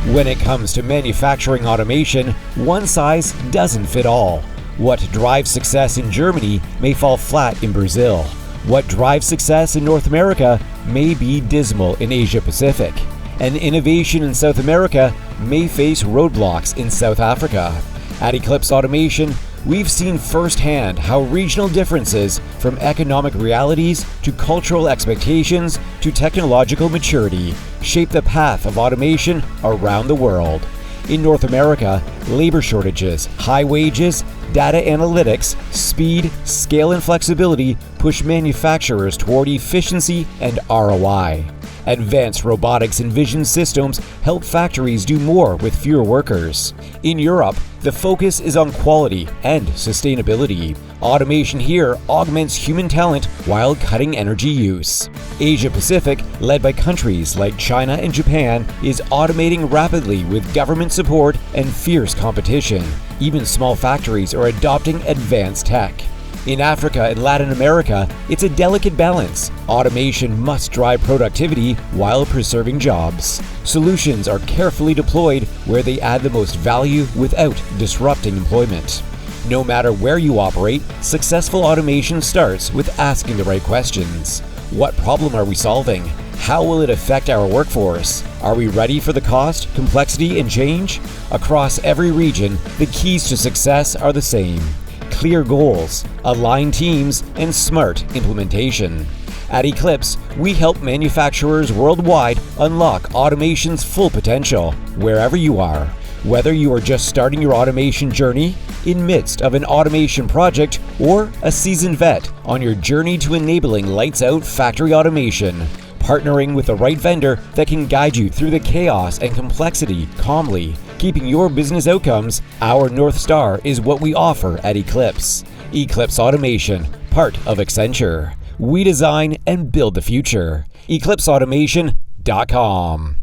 When it comes to manufacturing automation, one size doesn't fit all. What drives success in Germany may fall flat in Brazil. What drives success in North America may be dismal in Asia Pacific. And innovation in South America may face roadblocks in South Africa. At Eclipse Automation, we've seen firsthand how regional differences, from economic realities to cultural expectations to technological maturity, shape the path of automation around the world. In North America, labor shortages, high wages, data analytics, speed, scale, and flexibility push manufacturers toward efficiency and ROI. Advanced robotics and vision systems help factories do more with fewer workers. In Europe, the focus is on quality and sustainability. Automation here augments human talent while cutting energy use. Asia Pacific, led by countries like China and Japan, is automating rapidly with government support and fierce competition. Even small factories are adopting advanced tech. In Africa and Latin America, it's a delicate balance. Automation must drive productivity while preserving jobs. Solutions are carefully deployed where they add the most value without disrupting employment. No matter where you operate, successful automation starts with asking the right questions. What problem are we solving? How will it affect our workforce? Are we ready for the cost, complexity, and change? Across every region, the keys to success are the same: clear goals, aligned teams, and smart implementation. At Eclipse, we help manufacturers worldwide unlock automation's full potential wherever you are. Whether you are just starting your automation journey, in midst of an automation project, or a seasoned vet on your journey to enabling lights-out factory automation, partnering with the right vendor that can guide you through the chaos and complexity calmly, keeping your business outcomes our North Star is what we offer at Eclipse. Eclipse Automation, part of Accenture. We design and build the future. EclipseAutomation.com